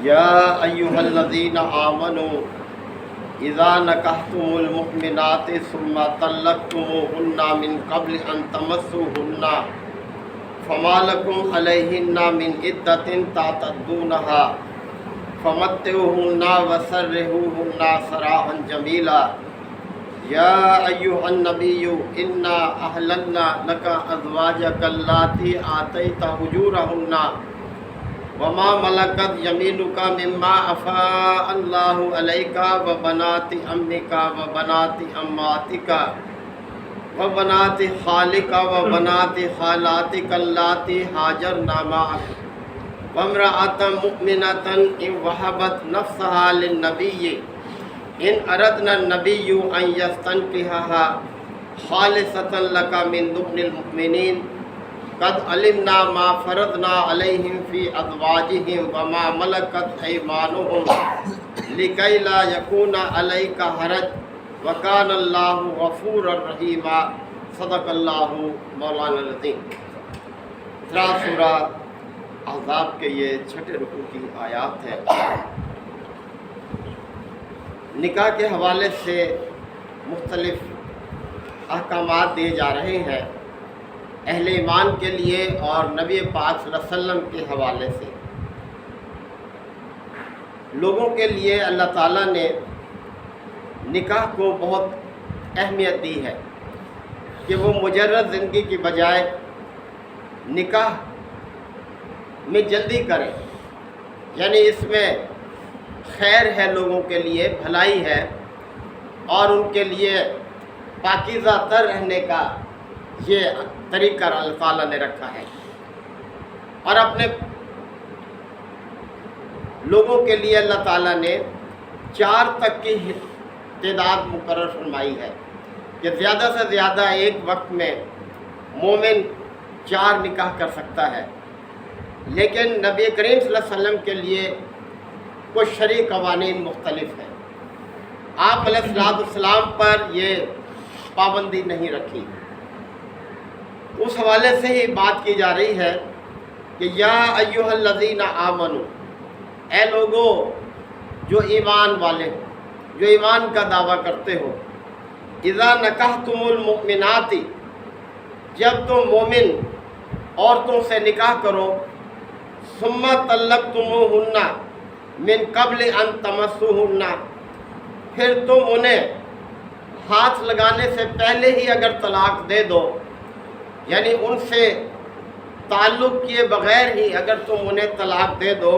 یا ایھا الذین آمنوا اذا نکحتم المؤمنات ثم طلقتموهن من قبل ان تمسوهن فما لكم علیہن من عدۃ تعتدونها فمتعوهن وسرحوهن سراحا جمیلا یا ایھا النبی انا احللنا لك ازواجك اللاتي آتيت اجورهن وما ملكت يمينك مما افاء الله عليك وبنات عمك وبنات عماتك وبنات خالك وبنات خالاتك اللاتي هاجرن معك وامرأة مؤمنة إن وهبت نفسها للنبي إن أردنا النبي أن يستنكحها خالصة لك من دون المؤمنين قد علمنا ما فرضنا عليهم في أزواجهم وما ملكت أيمانهم لكي لا يكون عليك حرج وكان الله غفورا رحيما صدق الله مولانا العظيم۔ سورہ احزاب کے یہ چھٹے رکوع کی آیات ہے۔ نکاح کے حوالے سے مختلف احکامات دیے جا رہے ہیں اہل ایمان کے لیے اور نبی پاک صلی اللہ علیہ وسلم کے حوالے سے۔ لوگوں کے لیے اللہ تعالیٰ نے نکاح کو بہت اہمیت دی ہے کہ وہ مجرد زندگی کی بجائے نکاح میں جلدی کریں، یعنی اس میں خیر ہے، لوگوں کے لیے بھلائی ہے اور ان کے لیے پاکیزہ تر رہنے کا یہ طریقہ اللہ تعالیٰ نے رکھا ہے، اور اپنے لوگوں کے لیے اللہ تعالیٰ نے 4 تک کی تعداد مقرر فرمائی ہے کہ زیادہ سے زیادہ ایک وقت میں مومن 4 نکاح کر سکتا ہے، لیکن نبی کریم صلی اللہ علیہ وسلم کے لیے کچھ شرعی قوانین مختلف ہیں۔ آپ علیہ السلام پر یہ پابندی نہیں رکھی۔ اس حوالے سے ہی بات کی جا رہی ہے کہ یا ایھا الذین آمنوا، اے لوگو جو ایمان والے ہو، جو ایمان کا دعویٰ کرتے ہو، اذا نکحتم المؤمنات، جب تم مومن عورتوں سے نکاح کرو، ثم طلقتموہن من قبل ان تمسوہن، پھر تم انہیں ہاتھ لگانے سے پہلے ہی اگر طلاق دے دو، یعنی ان سے تعلق کیے بغیر ہی اگر تم انہیں طلاق دے دو،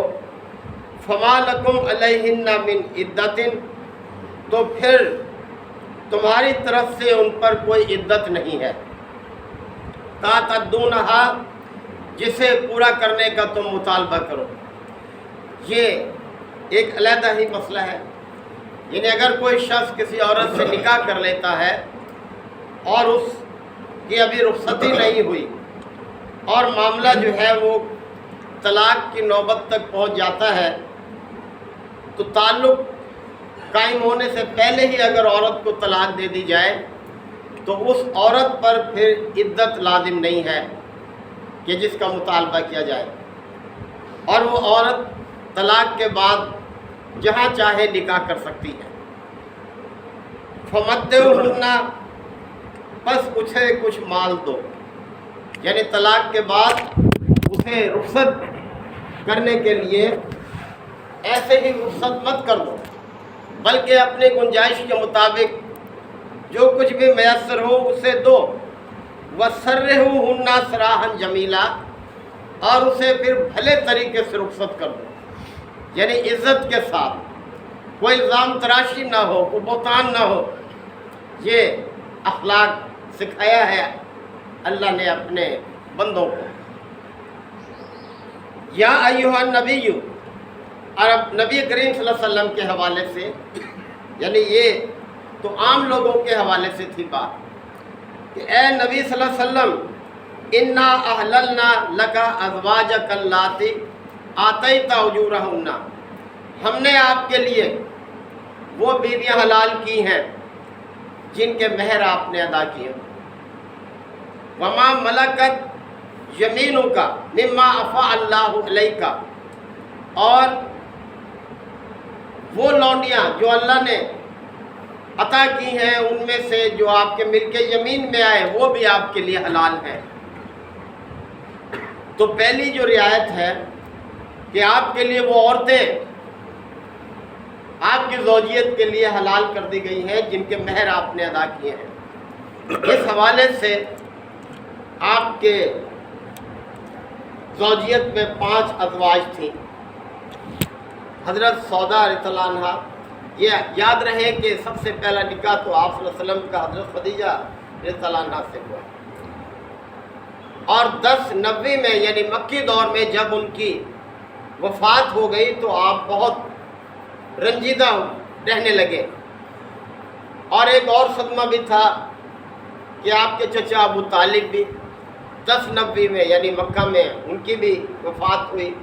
فما لکم علیہن من عدۃ، تو پھر تمہاری طرف سے ان پر کوئی عدت نہیں ہے، تعتدونہا، جسے پورا کرنے کا تم مطالبہ کرو۔ یہ ایک علیحدہ ہی مسئلہ ہے، یعنی اگر کوئی شخص کسی عورت سے نکاح کر لیتا ہے اور اس کی ابھی رخصتی نہیں ہوئی اور معاملہ جو ہے وہ طلاق کی نوبت تک پہنچ جاتا ہے، تو تعلق قائم ہونے سے پہلے ہی اگر عورت کو طلاق دے دی جائے تو اس عورت پر پھر عدت لازم نہیں ہے کہ جس کا مطالبہ کیا جائے، اور وہ عورت طلاق کے بعد جہاں چاہے نکاح کر سکتی ہے۔ فمتعوہن، بس اسے کچھ مال دو، یعنی طلاق کے بعد اسے رخصت کرنے کے لیے ایسے ہی رخصت مت کر دو، بلکہ اپنی گنجائش کے مطابق جو کچھ بھی میسر ہو اسے دو، وسرحوہن سراحا جمیلا، اور اسے پھر بھلے طریقے سے رخصت کر دو، یعنی عزت کے ساتھ، کوئی الزام تراشی نہ ہو، کوئی بہتان نہ ہو۔ یہ اخلاق سکھایا ہے اللہ نے اپنے بندوں کو۔ یا ایھا النبی، اور اب نبی کریم صلی اللہ علیہ وسلم کے حوالے سے، یعنی یہ تو عام لوگوں کے حوالے سے تھی بات کہ اے نبی صلی اللہ علیہ وسلم، انا احللنا لک ازواجک اللاتی آتیت اجورہن، ہم نے آپ کے لیے وہ بیویاں حلال کی ہیں جن کے مہر آپ نے ادا کیے، وما ملکت یمینک مما افاء اللہ علیک، اور وہ لونڈیاں جو اللہ نے عطا کی ہیں ان میں سے جو آپ کے ملک یمین میں آئے وہ بھی آپ کے لیے حلال ہے۔ تو پہلی جو رعایت ہے کہ آپ کے لیے وہ عورتیں آپ کی زوجیت کے لیے حلال کر دی گئی ہیں جن کے مہر آپ نے ادا کیے ہیں۔ اس حوالے سے آپ کے زوجیت میں 5 ازواج تھیں۔ حضرت سودا رضی اللہ عنہا، یہ یاد رہے کہ سب سے پہلا نکاح تو آپ صلی اللہ علیہ وسلم کا حضرت خدیجہ رضی اللہ عنہا سے ہوا، اور 1090 میں یعنی مکی دور میں جب ان کی وفات ہو گئی تو آپ بہت رنجیدہ رہنے لگے۔ اور ایک اور صدمہ بھی تھا کہ آپ کے چچا ابو طالب بھی 1090 میں یعنی مکہ میں ان کی بھی وفات ہوئی۔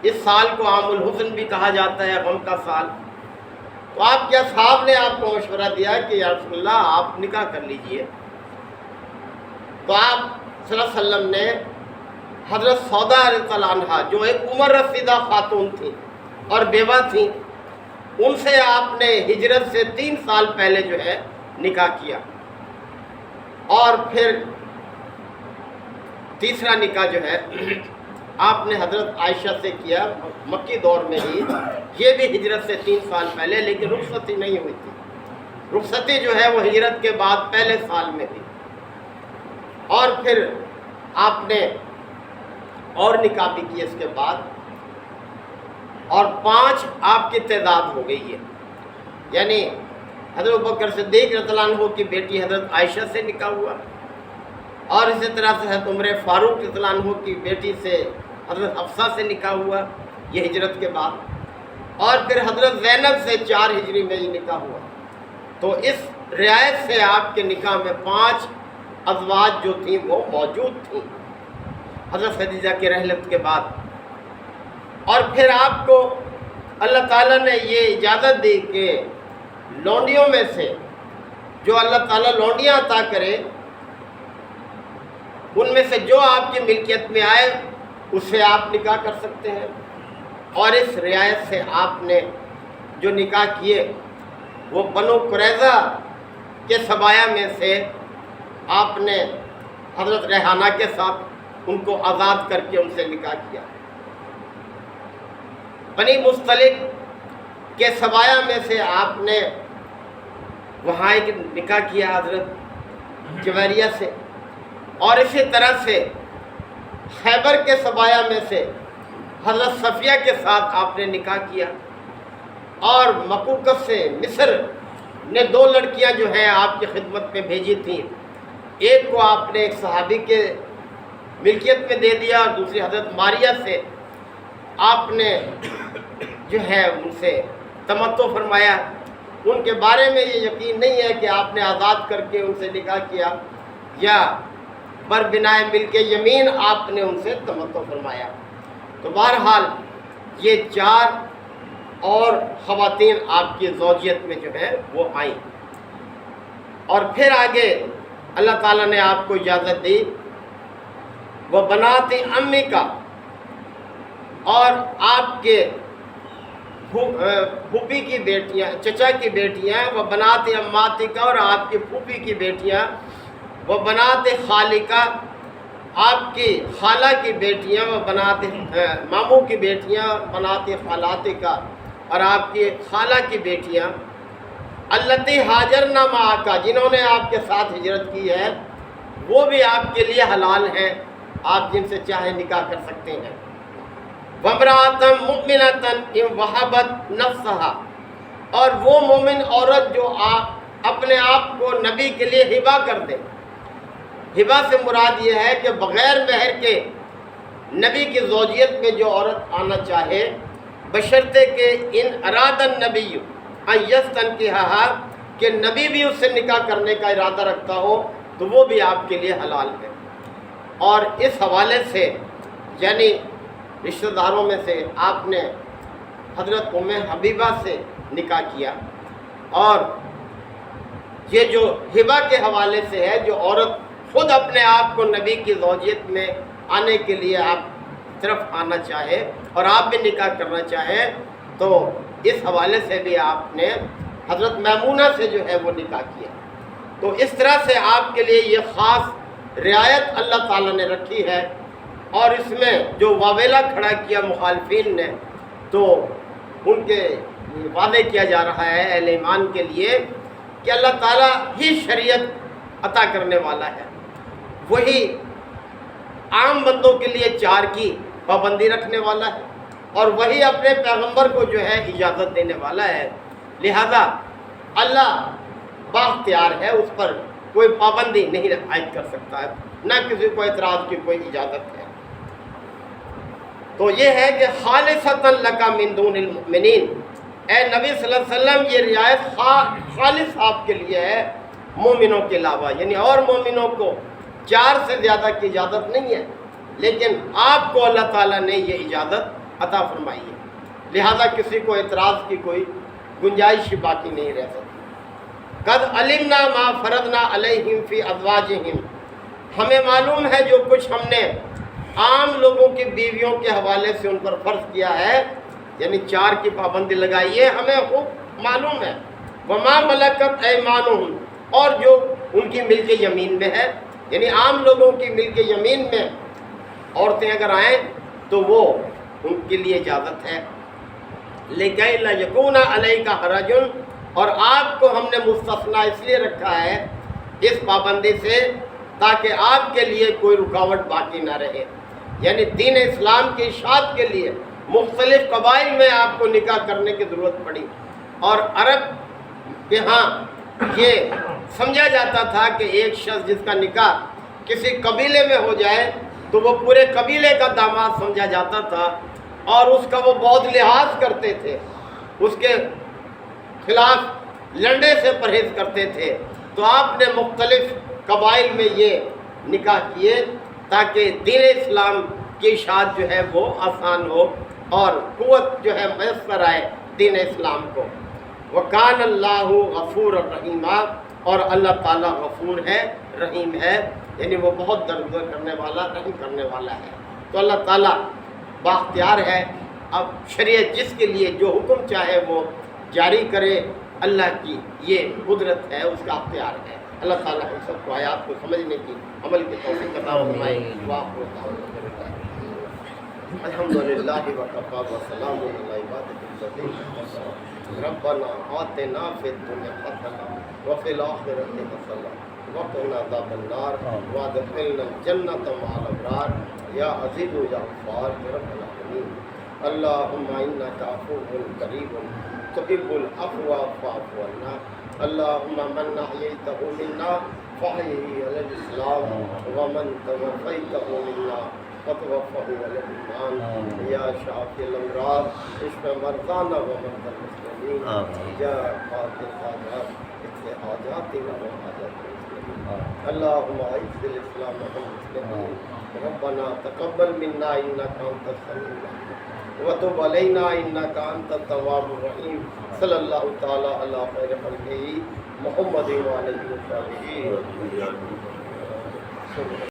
اس سال کو عام الحزن بھی کہا جاتا ہے، غم کا سال۔ تو آپ کے اصحاب نے آپ کو مشورہ دیا کہ یا رسول اللہ آپ نکاح کر لیجئے۔ تو آپ صلی اللہ علیہ وسلم نے حضرت سودا رضی اللہ عنہا جو ایک عمر رسیدہ خاتون تھی اور بیوہ تھیں، ان سے آپ نے ہجرت سے 3 سال پہلے جو ہے نکاح کیا، اور پھر تیسرا نکاح جو ہے آپ نے حضرت عائشہ سے کیا مکی دور میں ہی، یہ بھی ہجرت سے 3 سال پہلے، لیکن رخصتی نہیں ہوئی تھی۔ رخصتی جو ہے وہ ہجرت کے بعد پہلے سال میں تھی۔ اور پھر آپ نے اور نکاح بھی کیے اس کے بعد، اور 5 آپ کی تعداد ہو گئی ہے، یعنی حضرت ابوبکر صدیق رضی اللہ عنہ کی بیٹی حضرت عائشہ سے نکاح ہوا، اور اسی طرح سے حضرت عمر فاروق رضی اللہ عنہ کی بیٹی سے حضرت حفصہ سے نکاح ہوا، یہ ہجرت کے بعد، اور پھر حضرت زینب سے 4 ہجری میں یہ نکاح ہوا۔ تو اس رعایت سے آپ کے نکاح میں 5 ازواج جو تھیں وہ موجود تھیں حضرت خدیجہ کے رحلت کے بعد۔ اور پھر آپ کو اللہ تعالیٰ نے یہ اجازت دی کہ لونڈیوں میں سے جو اللہ تعالیٰ لونڈیاں عطا کرے ان میں سے جو آپ کی ملکیت میں آئے اس سے آپ نکاح کر سکتے ہیں۔ اور اس رعایت سے آپ نے جو نکاح کیے وہ بنو قریظہ کے سبایا میں سے آپ نے حضرت ریحانہ کے ساتھ ان کو آزاد کر کے ان سے نکاح کیا۔ بنی مستلق کے سبایا میں سے آپ نے وہاں ایک نکاح کیا حضرت جویریہ سے، اور اسی طرح سے خیبر کے سبایا میں سے حضرت صفیہ کے ساتھ آپ نے نکاح کیا۔ اور مکوکس سے مصر نے 2 لڑکیاں جو ہیں آپ کی خدمت میں بھیجی تھیں، ایک کو آپ نے ایک صحابی کے ملکیت میں دے دیا، اور دوسری حضرت ماریہ سے آپ نے جو ہے ان سے تمتع فرمایا۔ ان کے بارے میں یہ یقین نہیں ہے کہ آپ نے آزاد کر کے ان سے نکاح کیا یا بر بنائے ملک یمین آپ نے ان سے تمتع فرمایا۔ تو بہرحال یہ 4 اور خواتین آپ کی زوجیت میں جو ہے وہ آئیں۔ اور پھر آگے اللہ تعالیٰ نے آپ کو اجازت دی وہ بنات امی کا، اور آپ کے پھوپھی کی بیٹیاں، چچا کی بیٹیاں، وہ بنات اماتی کا، اور آپ کی پھوپھی کی بیٹیاں، وہ بنات خالی کا، آپ کی خالہ کی بیٹیاں، وہ بنات ماموں کی بیٹیاں، بنات خالاتی کا، اور آپ کی خالہ کی بیٹیاں، اللتی ہاجرنا معاک، جنہوں نے آپ کے ساتھ ہجرت کی ہے وہ بھی آپ کے لیے حلال ہیں، آپ جن سے چاہے نکاح کر سکتے ہیں۔ وَامْرَأَةً مُؤْمِنَةً إِنْ وَهَبَتْ نَفْسَهَا، اور وہ مومن عورت جو آپ اپنے آپ کو نبی کے لیے ہبہ کر دے۔ ہبہ سے مراد یہ ہے کہ بغیر مہر کے نبی کی زوجیت میں جو عورت آنا چاہے، بشرطے کہ ان اراد النبی ان یستنکحها، کہ نبی بھی اس سے نکاح کرنے کا ارادہ رکھتا ہو تو وہ بھی آپ کے لیے حلال ہے۔ اور اس حوالے سے یعنی رشتہ داروں میں سے آپ نے حضرت ام حبیبہ سے نکاح کیا، اور یہ جو ہبہ کے حوالے سے ہے، جو عورت خود اپنے آپ کو نبی کی زوجیت میں آنے کے لیے آپ طرف آنا چاہے اور آپ بھی نکاح کرنا چاہیں، تو اس حوالے سے بھی آپ نے حضرت میمونہ سے جو ہے وہ نکاح کیا. تو اس طرح سے آپ کے لیے یہ خاص رعایت اللہ تعالیٰ نے رکھی ہے. اور اس میں جو واویلا کھڑا کیا مخالفین نے، تو ان کے واضح کیا جا رہا ہے اہل ایمان کے لیے کہ اللہ تعالیٰ ہی شریعت عطا کرنے والا ہے، وہی عام بندوں کے لیے 4 کی پابندی رکھنے والا ہے، اور وہی اپنے پیغمبر کو جو ہے اجازت دینے والا ہے. لہذا اللہ بااختیار ہے، اس پر کوئی پابندی نہیں عائد کر سکتا ہے، نہ کسی کو اعتراض کی کوئی اجازت ہے. تو یہ ہے کہ خالصۃ لک من دون المؤمنین، اے نبی صلی اللہ علیہ وسلم یہ رعایت خالص آپ کے لیے ہے مومنوں کے علاوہ، یعنی اور مومنوں کو 4 سے زیادہ کی اجازت نہیں ہے، لیکن آپ کو اللہ تعالیٰ نے یہ اجازت عطا فرمائی ہے. لہذا کسی کو اعتراض کی کوئی گنجائش باقی نہیں رہ سکتی. قد علمنا ما فرضنا علیہم فی ازواجہم، ہمیں معلوم ہے جو کچھ ہم نے عام لوگوں کی بیویوں کے حوالے سے ان پر فرض کیا ہے، یعنی 4 کی پابندی لگائی ہے، ہمیں خوب معلوم ہے. وما ملکت ایمانہم، اور جو ان کی ملک یمین میں ہے، یعنی عام لوگوں کی ملک یمین میں عورتیں اگر آئیں تو وہ ان کے لیے اجازت ہے. لِكَيْ لَا يَكُونَ عَلَيْكَ حَرَجٌ، اور آپ کو ہم نے مستثنیٰ اس لیے رکھا ہے اس پابندی سے تاکہ آپ کے لیے کوئی رکاوٹ باقی نہ رہے. یعنی دین اسلام کی اشاعت کے لیے مختلف قبائل میں آپ کو نکاح کرنے کی ضرورت پڑی، اور عرب کے ہاں یہ سمجھا جاتا تھا کہ ایک شخص جس کا نکاح کسی قبیلے میں ہو جائے تو وہ پورے قبیلے کا داماد سمجھا جاتا تھا، اور اس کا وہ بہت لحاظ کرتے تھے، اس کے خلاف لڑنے سے پرہیز کرتے تھے. تو آپ نے مختلف قبائل میں یہ نکاح کیے تاکہ دین اسلام کی اشاعت جو ہے وہ آسان ہو اور قوت جو ہے میسر آئے دین اسلام کو. وَكَانَ اللَّهُ غَفُورًا رَحِيمًا، اور اللہ تعالیٰ غفور ہے، رحیم ہے، یعنی وہ بہت درگزر کرنے والا، رحم کرنے والا ہے. تو اللہ تعالیٰ بااختیار ہے، اب شریعت جس کے لیے جو حکم چاہے وہ جاری کرے، اللہ کی یہ قدرت ہے، اس کا اختیار ہے. اللہ تعالیٰ ہم سب کو آیات کو سمجھنے کی، عمل کی توفیق عطا فرمائے. الحمدللہ وکفیٰ وسلام علی عبادہ الذین ربنا آتنا فی الدنیا حسنۃ وفی الآخرۃ حسنۃ وقنا عذاب النار وادخلنا الجنۃ مع الابرار یا عزیز و یا غفار رب العالمین. اللہم انک عفو قریب تحب العفو فاعف عنا. اللہم من احییتہ منا فاحیہ علی الاسلام ومن توفیتہ منا فتوفہ علی الایمان. یا شافی الامراض اشف مرضانا ومرضى المسلمین یا قاضی الحاجات اقض حاجاتنا وحاجات المسلمین. اللہم اعز الاسلام والمسلمین. ربنا تقبل منا انک انت السمیع العلیم وتب علینا انک انت التواب الرحیم. صلی اللہ تعالی علی خیر خلقہ محمد وعلیہ وسلم.